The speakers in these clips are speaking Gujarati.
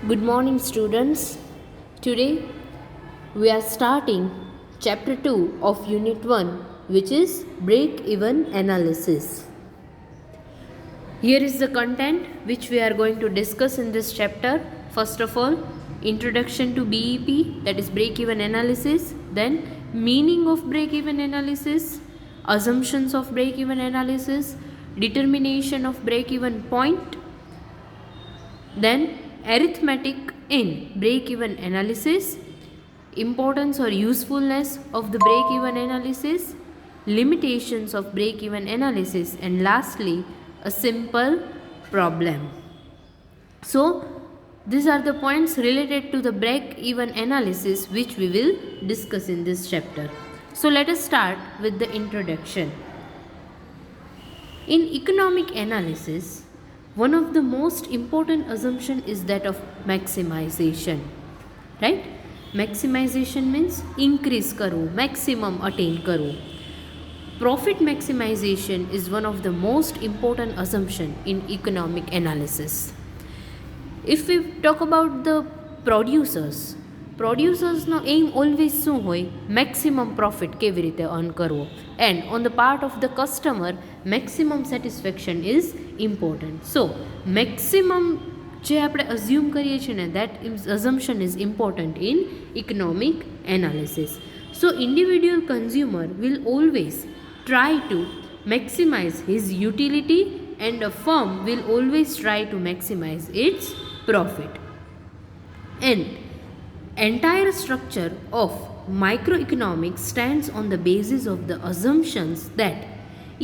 Good morning, students. Today we are starting chapter 2 of Unit 1, which is break even analysis. Here is the content which we are going to discuss in this chapter. First of all, introduction to BEP, that is break even analysis, then meaning of break even analysis, assumptions of break even analysis, determination of break even point, then arithmetic in break-even analysis, importance or usefulness of the break-even analysis, limitations of break-even analysis, and lastly, a simple problem. So, these are the points related to the break-even analysis which we will discuss in this chapter. So, let us start with the introduction. In economic analysis, one of the most important assumption is that of maximization, right? Maximization means increase karu, maximum attain karu. Profit maximization is one of the most important assumption in economic analysis. If we talk about the પ્રોડ્યુસર્સનો એમ ઓલવેઝ શું હોય? મેક્સિમમ પ્રોફિટ કેવી રીતે અર્ન કરવો, and on the part of the customer maximum satisfaction is important. So maximum જે આપણે અઝ્યુમ કરીએ છીએ ને, that assumption is important in economic analysis. So individual consumer will always try to maximize his utility and a firm will always try to maximize its profit. And entire structure of microeconomics stands on the basis of the assumptions that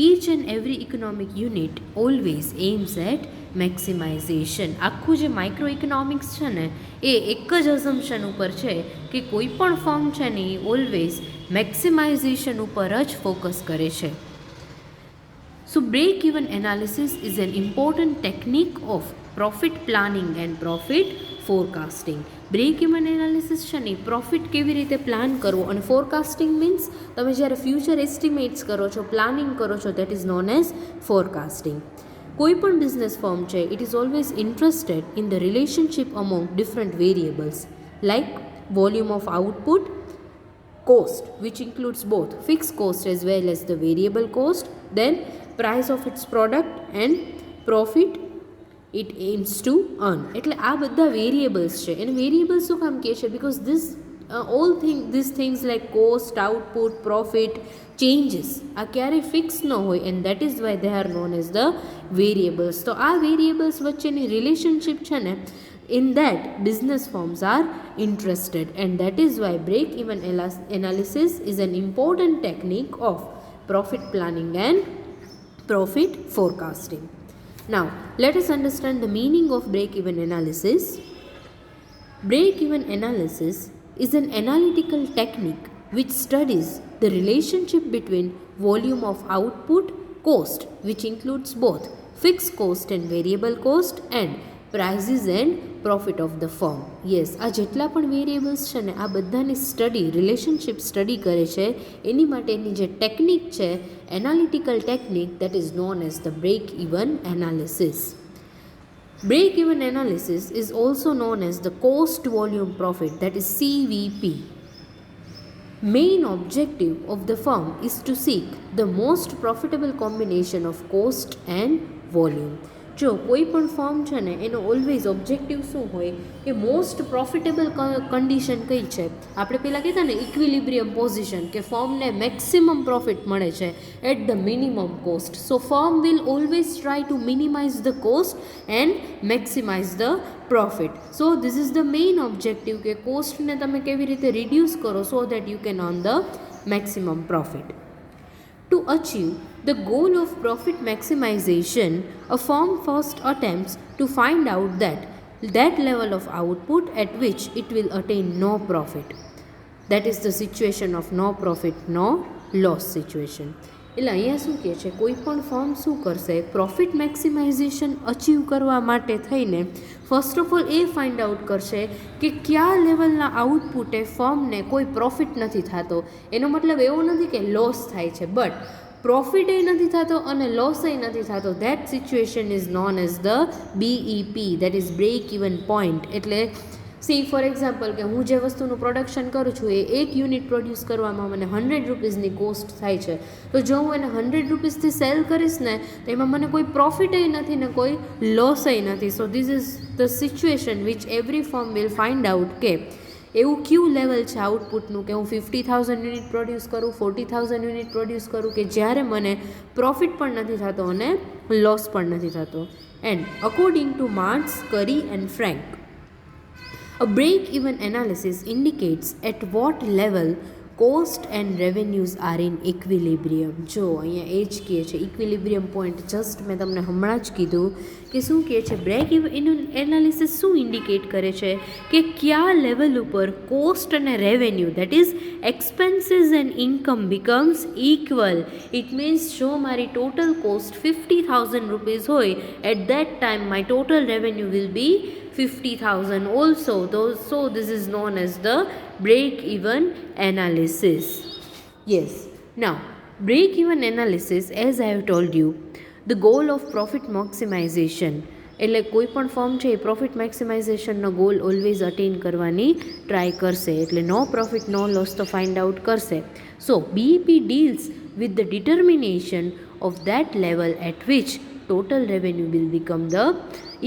each and every economic unit always aims at maximization. આખું જે માઇક્રો ઇકોનોમિક્સ છે ને, એ એક જ અઝમ્પશન ઉપર છે કે કોઈ પણ ફર્મ છે ને એ ઓલવેઝ મેક્સિમાઇઝેશન ઉપર જ ફોકસ કરે છે. So break-even analysis is an important technique of profit planning and profit forecasting. Break-even analysis છે ને, પ્રોફિટ કેવી રીતે પ્લાન કરવો, અને ફોરકાસ્ટિંગ મીન્સ તમે જ્યારે ફ્યુચર એસ્ટિમેટ્સ કરો છો, પ્લાનિંગ કરો છો, that is known as forecasting. કોઈ પણ બિઝનેસ ફર્મ છે, it is always interested in the relationship among different variables like volume of output, cost, which includes both fixed cost as well as the variable cost, then price of its product and profit it aims to earn. એટલે આ બધા વેરિયેબલ્સ છે. એને વેરિયેબલ્સ શું કામ કહે છે? Because these things like cost, output, profit changes આ ક્યારેય ફિક્સ ન હોય, and that is why they are known as the variables. તો આ વેરિયેબલ્સ વચ્ચેની રિલેશનશિપ છે ને, in that business firms are interested, and that is why break-even analysis is an important technique of profit planning and profit forecasting. Now let us understand the meaning of break-even analysis. Break-even analysis is an analytical technique which studies the relationship between volume of output, cost, which includes both fixed cost and variable cost, and prices and profit of the firm. Yes, આ જેટલા પણ વેરિયેબલ્સ છે ને, આ બધાની સ્ટડી, રિલેશનશિપ સ્ટડી કરે છે. એની માટેની જે ટેકનિક છે, analytical technique, that is known as the break even analysis. Break even analysis is also known as the cost volume profit, that is CVP. Main objective of the firm is to seek the most profitable combination of cost and volume. જો કોઈ પણ ફર્મ છે ને, એનો ઓલવેઝ ઓબ્જેક્ટિવ શું હોય કે મોસ્ટ પ્રોફિટેબલ કન્ડિશન કઈ છે? આપણે પહેલાં કહેતા ને ઇક્વિલિબ્રિયમ પોઝિશન, કે ફર્મને મેક્સિમમ પ્રોફિટ મળે છે at the minimum cost. So firm will always try to minimise the cost and maximise the profit. So this is the main objective, કે કોસ્ટને તમે કેવી રીતે રિડ્યુસ કરો so that you can earn the maximum profit. To achieve the goal of profit maximization, a firm first attempts to find out that level of output at which it will attain no profit. That is the situation of no profit, no loss situation. એટલે અહીંયા શું કહે છે? કોઈ પણ ફર્મ શું કરશે? પ્રોફિટ મેક્સિમાઇઝેશન અચીવ કરવા માટે થઈને first of all A find out કરશે કે કયા લેવલના આઉટપુટે ફર્મને કોઈ પ્રોફિટ નથી થતો. એનો મતલબ એવો નથી કે લોસ થાય છે, બટ પ્રોફિટ એ નથી થતો અને લોસ એ નથી થતો, that situation is known as the BEP, that is break even point. એટલે સી ફોર એક્ઝામ્પલ કે હું જે વસ્તુનું પ્રોડક્શન કરું છું એ એક યુનિટ પ્રોડ્યુસ કરવામાં મને 100 રૂપીઝની કોસ્ટ થાય છે, તો જો હું એને 100 રૂપીઝથી સેલ કરીશ ને તો એમાં મને કોઈ પ્રોફિટ નથી ને કોઈ લોસ નથી. સો this is the situation which every firm will find out કે એવું કયું લેવલ છે આઉટપુટનું કે હું 50,000 યુનિટ પ્રોડ્યુસ કરું, 40,000 યુનિટ પ્રોડ્યુસ કરું કે જ્યારે મને પ્રોફિટ પણ નથી થતો અને લોસ પણ નથી થતો. એન્ડ અકોર્ડિંગ ટુ માર્ક્સ, કરી and Frank, a break-even analysis indicates at what level cost and revenues are in equilibrium. જો અહીંયા એ જ કહે છે ઇક્વિલિબ્રિયમ પોઈન્ટ, જસ્ટ મેં તમને હમણાં જ કીધું કે શું કહે છે, બ્રેક ઇવન એનાલિસિસ શું ઇન્ડિકેટ કરે છે કે કયા લેવલ ઉપર કોસ્ટ અને revenue, that is expenses and income becomes equal. It means જો મારી ટોટલ કોસ્ટ 50,000 રૂપીઝ હોય, at that time my total revenue will be 50,000 also. So this is known as the break-even analysis. Yes. Now, break-even analysis, as I have told you, the goal of profit maximization. એટલે કોઈ પણ ફર્મ છે એ પ્રોફિટ મેક્સિમાઇઝેશનનો ગોલ ઓલવેઝ અટેન કરવાની ટ્રાય કરશે, એટલે નો પ્રોફિટ નો લોસ તો ફાઇન્ડ આઉટ કરશે. So BEP deals with the determination of that level at which total revenue will become the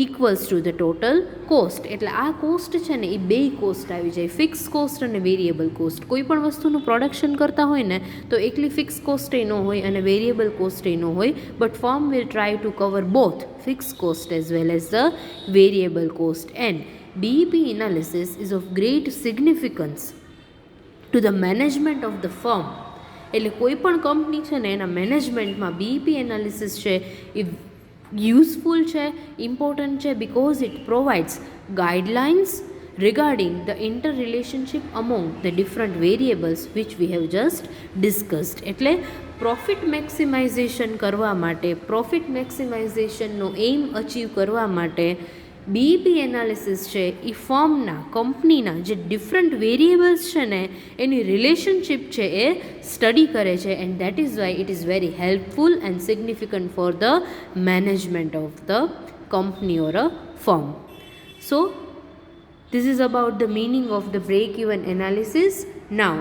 equals to the total cost. એટલે આ કોસ્ટ છે ને એ બે કોસ્ટ આવી જાય, ફિક્સ કોસ્ટ અને વેરિયેબલ કોસ્ટ. કોઈ પણ વસ્તુનું પ્રોડક્શન કરતા હોય ને તો એકલી ફિક્સ કોસ્ટ એ ન હોય અને વેરિયેબલ કોસ્ટ એ ન હોય, but firm will try to cover both fix cost as well as the variable cost. And BEP analysis ease of great significance to the management of the firm. એટલે કોઈ પણ કંપની છે ને એના મેનેજમેન્ટમાં BEP એનાલિસિસ છે એ યુઝફુલ છે, ઇમ્પોર્ટન્ટ છે, because it provides guidelines regarding the interrelationship among the different variables which we have just discussed. એટલે પ્રોફિટ મેક્સિમાઇઝેશન કરવા માટે, પ્રોફિટ મેક્સિમાઇઝેશનનો એઇમ અચીવ કરવા માટે BEP એનાલિસિસ છે એ ફર્મના, કંપનીના જે ડિફરન્ટ વેરિયેબલ્સ છે ને એની રિલેશનશિપ છે એ સ્ટડી કરે છે. And that is why it is very helpful and significant for the management of the company or a firm. So this is about the meaning of the break-even analysis. Now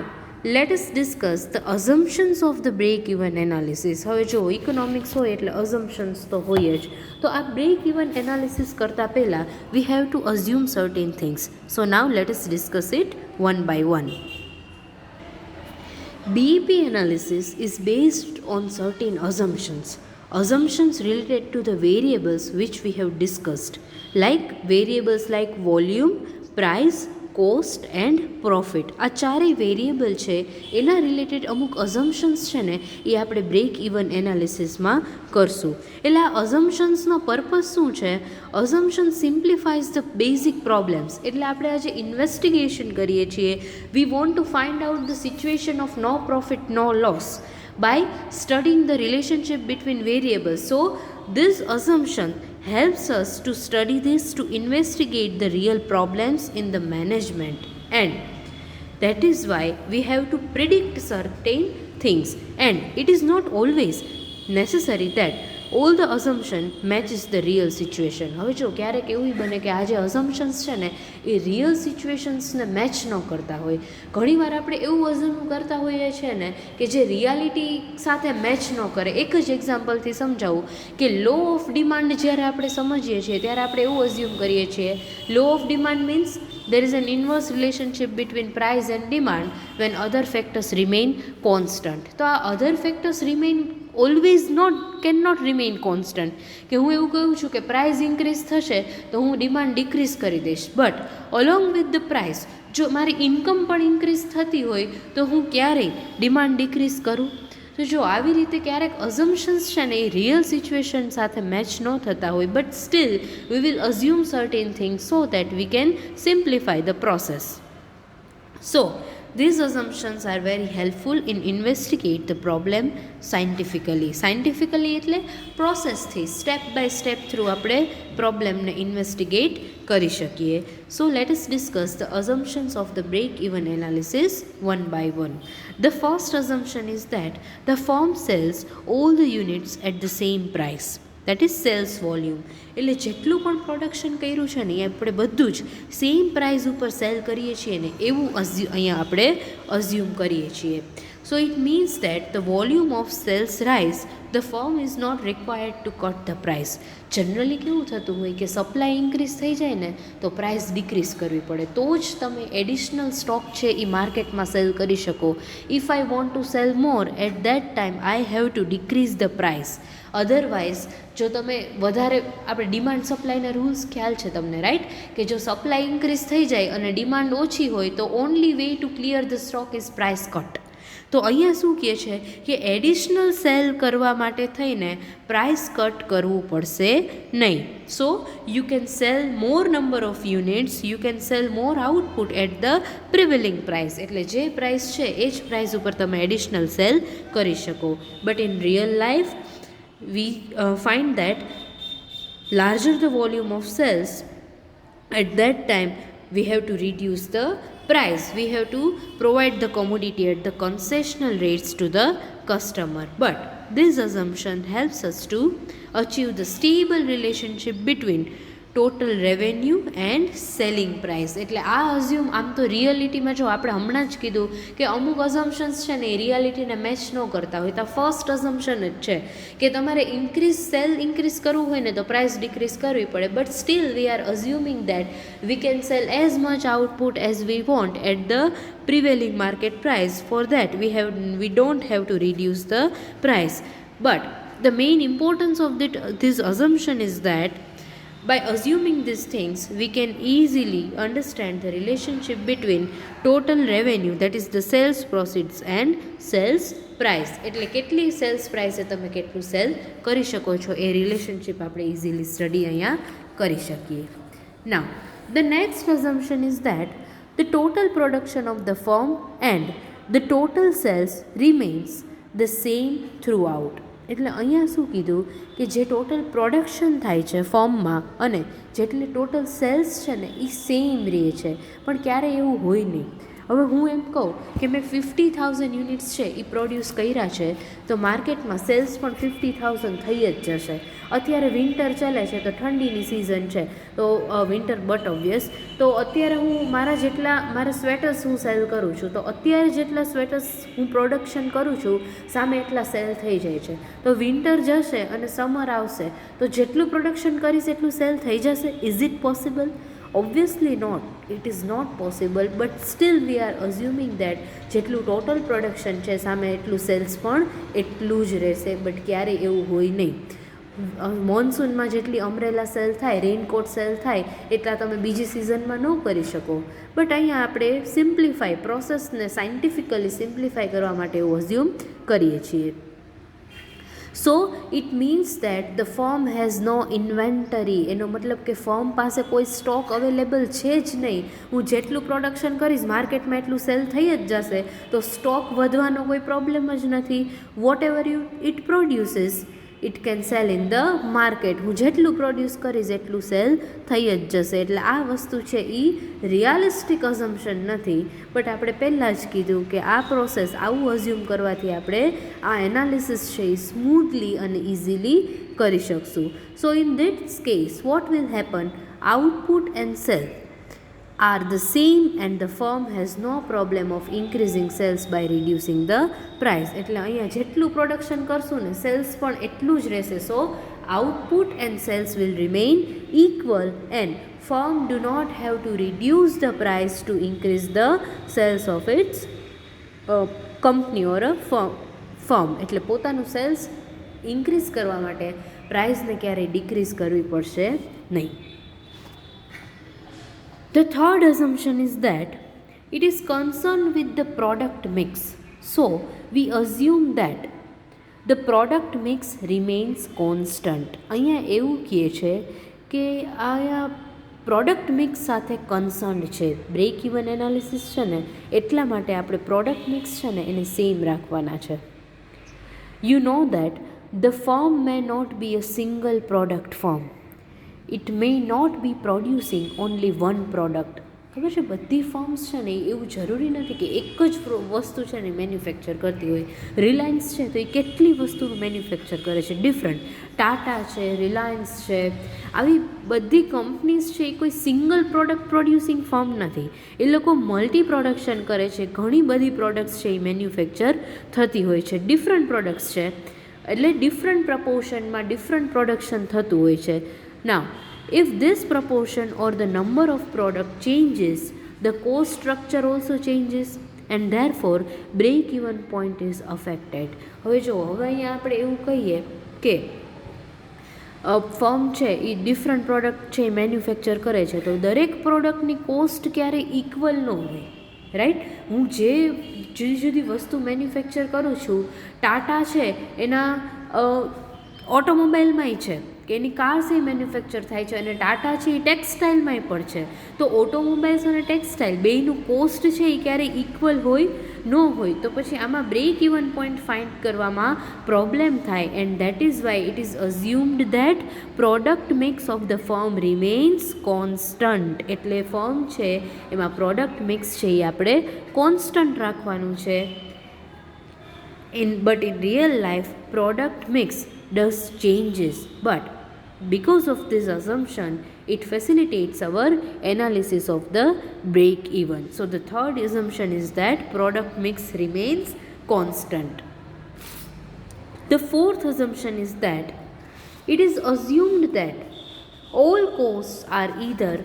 let us discuss the assumptions of the break-even analysis. હવે જો ઇકોનોમિક્સ હોય એટલે assumptions તો હોય જ, તો આ break-even analysis કરતાં પહેલાં we have to assume certain things. So now let us discuss it one by one. BEP analysis is based on certain assumptions related to the variables which we have discussed, like variables like volume, price, cost and profit. આ ચારેય વેરિયેબલ છે એના રિલેટેડ અમુક અઝમ્પશન્સ છે ને એ આપણે બ્રેક ઇવન એનાલિસિસમાં કરશું. એટલે આ અઝમ્પશન્સનો પર્પઝ શું છે? Assumption simplifies the basic problems. એટલે આપણે આજે ઇન્વેસ્ટિગેશન કરીએ છીએ, we want to find out the situation of no profit no loss by studying the relationship between variables. So this assumption helps us to study this, to investigate the real problems in the management, and that is why we have to predict certain things, and it is not always necessary that all the assumption matches the real situation. હવે જો ક્યારેક એવું બને કે આ જે અઝમ્પશન્સ છે ને એ રિયલ સિચ્યુએશન્સને મેચ ન કરતા હોય. ઘણીવાર આપણે એવું અઝમ્પ કરતા હોઈએ છીએ ને કે જે રિયાલિટી સાથે મેચ ન કરે. એક જ એક્ઝામ્પલથી સમજાવું કે લો ઓફ ડિમાન્ડ જ્યારે આપણે સમજીએ છીએ ત્યારે આપણે એવું અઝ્યુમ કરીએ છીએ, law of demand means there is an inverse relationship between price and demand when other factors remain constant. તો આ other factors remain always cannot remain constant. કે હું એવું કહું છું કે પ્રાઇસ ઇન્ક્રીઝ થશે તો હું ડિમાન્ડ ડિક્રીઝ કરી દઈશ, but along with the price જો મારી ઇન્કમ પણ ઇન્ક્રીઝ થતી હોય તો હું ક્યારેય ડિમાન્ડ ડિક્રીઝ કરું? તો જો આવી રીતે ક્યારેક અઝમ્પશન્સ છે ને એ રિયલ સિચ્યુએશન સાથે મેચ ન થતા હોય, but still we will assume certain things so that we can simplify the process. So these assumptions are very helpful in investigate the problem scientifically. Scientifically એટલે પ્રોસેસથી સ્ટેપ બાય સ્ટેપ થ્રુ આપણે પ્રોબ્લેમને ઇન્વેસ્ટિગેટ કરી શકીએ. So let us discuss the assumptions of the break-even analysis one by one. The first assumption is that the firm sells all the units at the same price. That is sales volume. એટલે જેટલું પણ પ્રોડક્શન કર્યું છે ને એ આપણે બધું જ સેમ પ્રાઇઝ ઉપર સેલ કરીએ છીએ ને એવું અહીંયા આપણે અઝ્યુમ કરીએ છીએ. So it means that the volume of sales rise the firm is not required to cut the price. Generally કેવું થતું હોય કે સપ્લાય ઇન્ક્રીઝ થઈ જાય ને તો પ્રાઇસ ડિક્રીઝ કરવી પડે તો જ તમે એડિશનલ સ્ટોક છે એ માર્કેટમાં સેલ કરી શકો. If I want to sell more at that time I have to decrease the price. Otherwise જો તમે વધારે આપણે ડિમાન્ડ સપ્લાયના રૂલ્સ ખ્યાલ છે તમને, રાઈટ, કે જો સપ્લાય ઇન્ક્રીઝ થઈ જાય અને ડિમાન્ડ ઓછી હોય તો only way to clear the stock is price cut. તો અહીંયા શું કહે છે કે એડિશનલ સેલ કરવા માટે થઈને પ્રાઇસ કટ કરવું પડશે નહીં. So you can sell more number of units, you can sell more output at the prevailing price. એટલે જે પ્રાઇસ છે એ જ પ્રાઇસ ઉપર તમે એડિશનલ સેલ કરી શકો. But in real life we find that larger the volume of sales, at that time we have to reduce the price, we have to provide the commodity at the concessional rates to the customer. But this assumption helps us to achieve the stable relationship between total revenue and selling price. એટલે આ અઝ્યુમ આમ તો રિયાલિટીમાં જો આપણે હમણાં જ કીધું કે અમુક અઝમ્પશન્સ છે ને એ રિયાલિટીને મેચ ન કરતા હોય તો ફર્સ્ટ અઝમ્પશન જ છે કે તમારે સેલ ઇન્ક્રીઝ કરવું હોય ને તો પ્રાઇસ ડિક્રીઝ કરવી પડે. But still we are assuming that we can sell as much output as we want at the prevailing market price. For that we don't have to reduce the price. But the main importance of this assumption is that by assuming these things, we can easily understand the relationship between total revenue, that is the sales proceeds, and sales price. એટલે કેટલી સેલ્સ પ્રાઇસે તમે કેટલું સેલ કરી શકો છો એ રિલેશનશિપ આપણે ઇઝીલી સ્ટડી અહીંયા કરી શકીએ. Now, the next assumption is that the total production of the firm and the total sales remains the same throughout. એટલે અહીંયા શું કીધું કે જે ટોટલ પ્રોડક્શન થાય છે ફોર્મમાં અને જેટલી ટોટલ સેલ્સ છે ને એ સેમ રહે છે, પણ ક્યારેય એવું હોય નહીં. હવે હું એમ કહું કે મેં 50,000 યુનિટ્સ છે એ પ્રોડ્યુસ કર્યા છે તો માર્કેટમાં સેલ્સ પણ 50,000 થઈ જ જશે. અત્યારે વિન્ટર ચાલે છે તો ઠંડીની સિઝન છે તો વિન્ટર બટ ઓબ્વિયસ, તો અત્યારે હું મારા સ્વેટર્સ હું સેલ કરું છું તો અત્યારે જેટલા સ્વેટર્સ હું પ્રોડક્શન કરું છું સામે એટલા સેલ થઈ જાય છે. તો વિન્ટર જશે અને સમર આવશે તો જેટલું પ્રોડક્શન કરીશ એટલું સેલ થઈ જશે. Is it possible? Obviously not. It is not possible, but still we are assuming that જેટલું ટોટલ પ્રોડક્શન છે સામે એટલું સેલ્સ પણ એટલું જ રહેશે. બટ ક્યારે એવું હોય નહીં. મોન્સૂનમાં જેટલી અમરેલા સેલ થાય, રેઇનકોટ સેલ થાય એટલા તમે બીજી સિઝનમાં ન કરી શકો. બટ અહીંયા આપણે સિમ્પ્લિફાઈ પ્રોસેસને સાયન્ટિફિકલી સિમ્પ્લિફાઈ કરવા માટે એવું અઝ્યુમ કરીએ છીએ. So it means that the firm has no inventory. એનો મતલબ કે ફર્મ પાસે કોઈ સ્ટોક અવેલેબલ છે જ નહીં. હું જેટલું પ્રોડક્શન કરીશ માર્કેટમાં એટલું સેલ થઈ જ જશે તો સ્ટોક વધવાનો કોઈ પ્રોબ્લેમ જ નથી. Whatever it produces it can sell in the market. હું જેટલું પ્રોડ્યુસ કરીશ એટલું સેલ થઈ જ જશે. એટલે આ વસ્તુ છે એ રિયાલિસ્ટિક અઝમ્પશન નથી. બટ આપણે પહેલાં જ કીધું કે આ પ્રોસેસ આવું અઝ્યુમ કરવાથી આપણે આ એનાલિસિસ છે એ સ્મૂથલી અને ઇઝીલી કરી શકશું. સો in this case what will happen? Output and cell are the same and the firm has no problem of increasing sales by reducing the price. એટલે અહીંયા જેટલું પ્રોડક્શન કરશું ને સેલ્સ પણ એટલું જ રહેશે. So output and sales will remain equal and firm do not have to reduce the price to increase the sales of its company or a firm. એટલે પોતાનું સેલ્સ ઇન્ક્રીઝ કરવા માટે પ્રાઇસને ક્યારેય ડિક્રીઝ કરવી પડશે નહીં. The third assumption is that it is concerned with the product mix. So, we assume that the product mix remains constant. અહીંયા એવું કહે છે કે આયા પ્રોડક્ટ મિક્સ સાથે કન્સર્ન છે. બ્રેક ઇવન એનાલિસિસ છે ને એટલા માટે આપણે પ્રોડક્ટ મિક્સ છે ને એને સેમ રાખવાના છે. You know that the firm may not be a single product firm. It may not be producing only one product. ખબર છે બધી ફર્મ્સ છે ને એવું જરૂરી નથી કે એક જ વસ્તુ છે ને મેન્યુફેક્ચર કરતી હોય. રિલાયન્સ છે તો એ કેટલી વસ્તુનું મેન્યુફેક્ચર કરે છે ડિફરન્ટ. ટાટા છે, રિલાયન્સ છે, આવી બધી કંપનીઝ છે એ કોઈ સિંગલ પ્રોડક્ટ પ્રોડ્યુસિંગ ફર્મ નથી. એ લોકો મલ્ટી પ્રોડક્શન કરે છે. ઘણી બધી પ્રોડક્ટ્સ છે એ મેન્યુફેક્ચર થતી હોય છે. ડિફરન્ટ પ્રોડક્ટ્સ છે એટલે ડિફરન્ટ પ્રપોર્શનમાં ડિફરન્ટ પ્રોડક્શન થતું હોય છે. નાવ if this proportion or the number of product changes, the cost structure also changes and therefore break even point is affected. હવે જો હવે અહીંયા આપણે એવું કહીએ કે ફર્મ છે એ ડિફરન્ટ પ્રોડક્ટ છે એ મેન્યુફેક્ચર કરે છે તો દરેક પ્રોડક્ટની કોસ્ટ ક્યારેય ઇક્વલ ન હોય, રાઈટ. હું જે જુદી જુદી વસ્તુ મેન્યુફેક્ચર કરું છું, ટાટા છે એના ઓટોમોબાઈલમાંય છે કે એની કાર્સ એ મેન્યુફેક્ચર થાય છે અને ટાટા છે એ ટેક્સટાઇલમાંય પણ છે. તો ઓટોમોબાઈલ્સ અને ટેક્સટાઇલ બેયનું કોસ્ટ છે એ ક્યારેય ઇક્વલ હોય ન હોય તો પછી આમાં બ્રેક ઇવન પોઈન્ટ ફાઇન્ડ કરવામાં પ્રોબ્લેમ થાય. And that is why it is assumed that product mix of the firm remains constant. એટલે ફર્મ છે એમાં પ્રોડક્ટ મિક્સ છે એ આપણે કોન્સ્ટન્ટ રાખવાનું છે. But in real life product mix does changes, but because of this assumption it facilitates our analysis of the break even. So the third assumption is that product mix remains constant. The fourth assumption is that it is assumed that all costs are either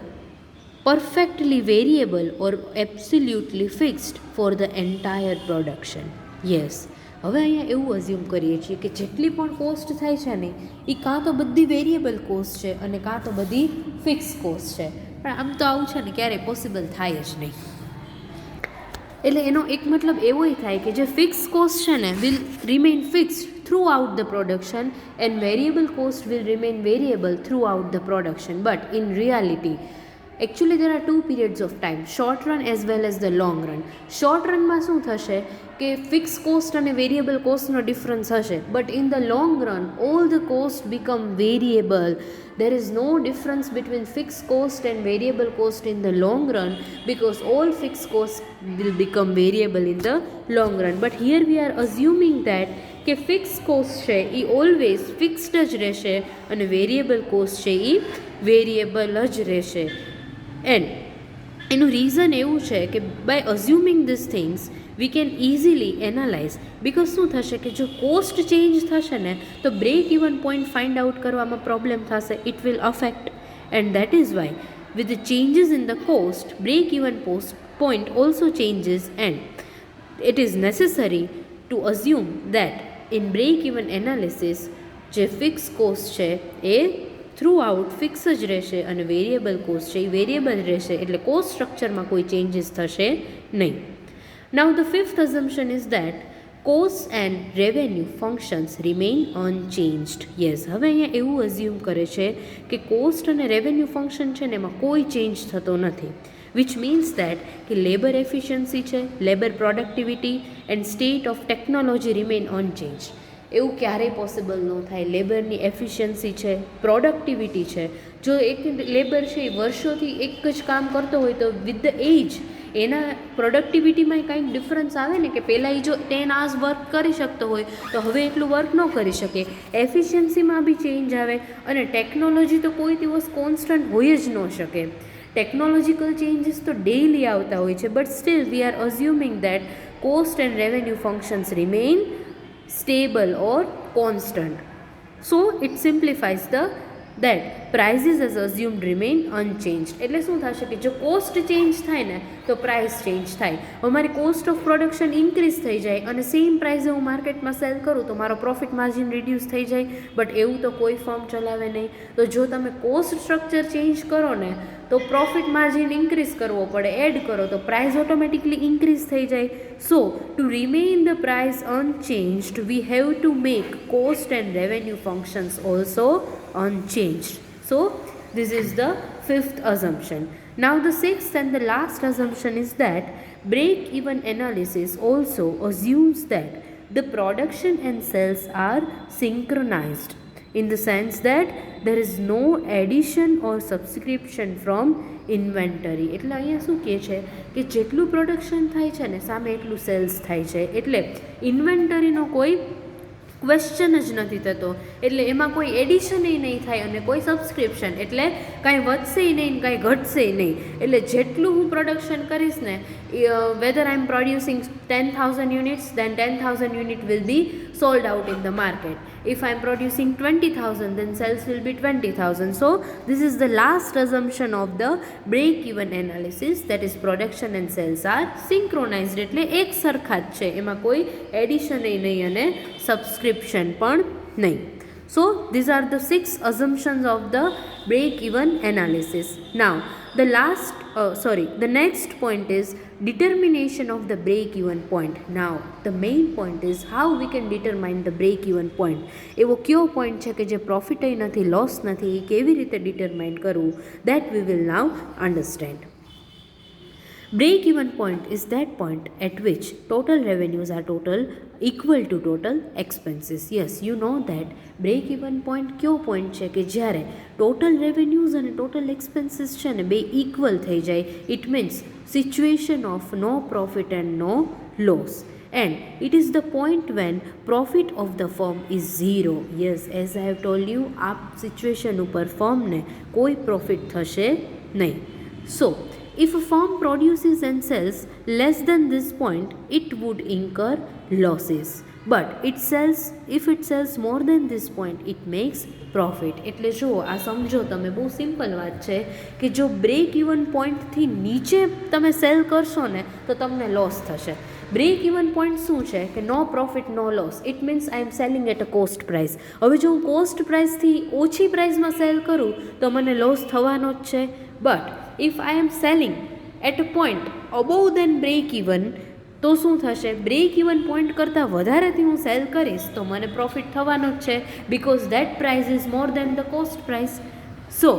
perfectly variable or absolutely fixed for the entire production. Yes, હવે અહીંયા એવું અઝ્યુમ કરીએ છીએ કે જેટલી પણ કોસ્ટ થાય છે ને એ કાં તો બધી વેરિયેબલ કોસ્ટ છે અને કાં તો બધી ફિક્સ કોસ્ટ છે. પણ આમ તો આવું છે ને ક્યારેય પોસિબલ થાય જ નહીં. એટલે એનો એક મતલબ એવોય થાય કે જે ફિક્સ કોસ્ટ છે ને will remain fixed through out the production and variable cost will remain variable through out the production. But in reality actually there are two periods of time, short run as well as the long run. short run માં શું થશે કે ફિક્સ કોસ્ટ અને વેરિયેબલ કોસ્ટનો ડિફરન્સ હશે, but in the long run all the cost become variable. there is no difference between fixed cost and variable cost in the long run because all fixed costs will become variable in the long run. but here we are assuming that કે ફિક્સ કોસ્ટ છે એ ઓલવેઝ ફિક્સ્ડ જ રહેશે અને વેરિયેબલ કોસ્ટ છે એ વેરિયેબલ જ રહેશે. એન્ડ એનું રીઝન એવું છે કે by assuming this things we can easily analyse. Because શું થશે કે જો કોસ્ટ ચેન્જ થશે ને તો break even point find out કરવામાં પ્રોબ્લેમ થશે. It will affect and that is why with the changes in the cost break even point also changes and it is necessary to assume that in break even analysis જે ફિક્સ કોસ્ટ છે એ થ્રુ આઉટ ફિક્સ જ રહેશે અને વેરિયેબલ કોસ્ટ છે એ વેરિયેબલ રહેશે. એટલે કોસ્ટ સ્ટ્રક્ચરમાં કોઈ ચેન્જીસ થશે નહીં. Now the fifth assumption is that cost and revenue functions remain unchanged. Yes, હવે અહીંયા એવું અઝ્યુમ કરે છે કે કોસ્ટ અને રેવન્યુ ફંક્શન છે ને એમાં કોઈ ચેન્જ થતો નથી. which means that કે લેબર એફિશિયન્સી છે, labour productivity and state of technology remain unchanged. એવું ક્યારેય પોસિબલ ન થાય. લેબરની એફિશિયન્સી છે, પ્રોડક્ટિવિટી છે, જો એક લેબર છે એ વર્ષોથી એક જ કામ કરતો હોય તો વિથ ધ એજ એના પ્રોડક્ટિવિટીમાં કંઈક ડિફરન્સ આવે ને કે પહેલાં એ જો 10 hours વર્ક કરી શકતો હોય તો હવે એટલું વર્ક ન કરી શકે. એફિશિયન્સીમાં બી ચેન્જ આવે અને ટેકનોલોજી તો કોઈ દિવસ કોન્સ્ટન્ટ હોય જ ન શકે. ટેકનોલોજીકલ ચેન્જીસ તો ડેઇલી આવતા હોય છે. But still we are assuming that cost and revenue functions remain stable or constant. So it simplifies that prices as assumed remain unchanged. એટલે શું થશે કે જો કોસ્ટ ચેન્જ થાય ને તો પ્રાઇસ ચેન્જ થાય. હવે મારી કોસ્ટ ઓફ પ્રોડક્શન ઇન્ક્રીઝ થઈ જાય અને સેમ પ્રાઇસે હું માર્કેટમાં સેલ કરું તો મારો પ્રોફિટ માર્જિન રિડ્યુસ થઈ જાય. બટ એવું તો કોઈ ફર્મ ચલાવે નહીં. તો જો તમે કોસ્ટ સ્ટ્રક્ચર ચેન્જ કરો ને તો પ્રોફિટ માર્જિન ઇન્ક્રીઝ કરવો પડે, એડ કરો તો પ્રાઇસ ઓટોમેટિકલી ઇન્ક્રીઝ થઈ જાય. So to remain the price unchanged we have to make cost and revenue functions also unchanged. So this is the fifth assumption. Now the sixth and the last assumption is that break-even analysis also assumes that the production and sales are synchronized, in the sense that there is no addition or subscription from inventory. એટલે અહીંયા શું કહે છે કે જેટલું પ્રોડક્શન થાય છે ને સામે એટલું સેલ્સ થાય છે, એટલે ઇન્વેન્ટરીનો કોઈ ક્વેશ્ચન જ નથી થતો. એટલે એમાં કોઈ એડિશન નહીં થાય અને કોઈ સબસ્ક્રિપ્શન, એટલે કાંઈ વધશે નહીં કાંઈ ઘટશે નહીં. એટલે જેટલું હું પ્રોડક્શન કરીશ ને, whether I am producing 10,000 units, then 10,000 unit will be sold out in the market. If I am producing 20,000, then sales will be 20,000. So this is the last assumption of the break-even analysis, that is production and sales are synchronized. એટલે એક સરખા જ છે, એમાં કોઈ એડિશન નહીં અને સબસ્ક્રિપ્શન પણ નહીં. So these are the 6 assumptions of the break-even analysis. Now the next point is determination of the break-even point. Now the main point is how we can determine the break-even point. એવો કયો પોઈન્ટ છે કે જે પ્રોફિટ નથી, લોસ નથી, એ કેવી રીતે ડિટરમાઇન કરવું, that we will now understand. Break-even point is that point at which total revenues are equal to total expenses. Yes, you know that break-even point કયો point છે કે જ્યારે total revenues અને total expenses છે ને બે equal થઈ જાય. It means situation of no profit and no loss. And it is the point when profit of the firm is zero. Yes, as I have told you, આ situation ઉપર firm ને કોઈ profit થશે નહીં. So if a firm produces and sells less than this point, it would incur losses. But if it sells more than this point, it makes profit. એટલે જો આ સમજો તમે, બહુ સિમ્પલ વાત છે કે જો બ્રેક ઇવન પોઈન્ટથી નીચે તમે સેલ કરશો ને તો તમને લોસ થશે. બ્રેક ઇવન પોઈન્ટ શું છે કે no profit no loss. It means I am selling at a cost price. હવે જો હું કોસ્ટ પ્રાઇસથી ઓછી પ્રાઇસમાં સેલ કરું તો મને લોસ થવાનો જ છે. But if I am selling at a point above than break even, તો શું થશે, બ્રેક ઇવન પોઈન્ટ કરતાં વધારેથી હું સેલ કરીશ તો મને પ્રોફિટ થવાનો જ છે, because that price is more than the cost price. So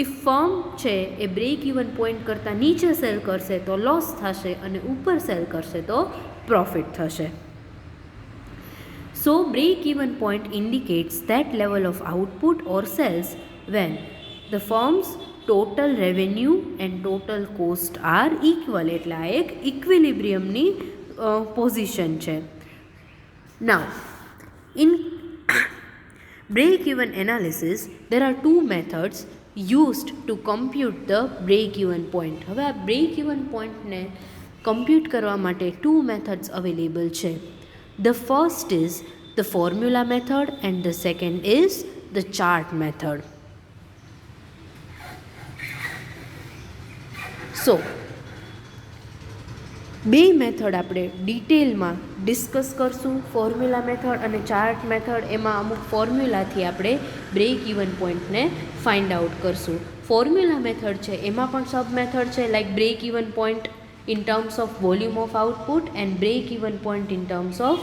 if firm છે એ બ્રેક ઇવન પોઈન્ટ કરતાં નીચે સેલ કરશે તો લોસ થશે અને ઉપર સેલ કરશે તો પ્રોફિટ થશે. So break-even point indicates that level of output or sales when the firm's total revenue and total cost are equal. એટલે આ એક ઇક્વિલિબ્રિયમની પોઝિશન છે. Now in break-even analysis there are two methods used to compute the break-even point. હવે આ break-even પોઈન્ટને કમ્પ્યુટ કરવા માટે two methods available છે. The first is the formula method and the second is the chart method. So બે મેથડ આપણે ડિટેલમાં ડિસ્કસ કરશું, ફોર્મ્યુલા મેથડ અને ચાર્ટ મેથડ. એમાં અમુક ફોર્મ્યુલાથી આપણે બ્રેક ઇવન પોઈન્ટને ફાઇન્ડ આઉટ કરશું. ફોર્મ્યુલા મેથડ છે એમાં પણ સબ મેથડ છે, like break even point in terms of volume of output and break even point in terms of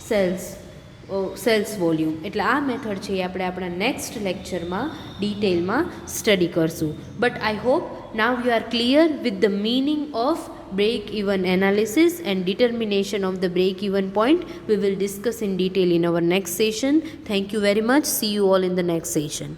sales volume. એટલે આ મેથડ છે એ આપણે આપણા નેક્સ્ટ લેક્ચરમાં ડિટેલમાં સ્ટડી કરશું. But I hope now you are clear with the meaning of break even analysis and determination of the break even point. We will discuss in detail in our next session. Thank you very much. See you all in the next session.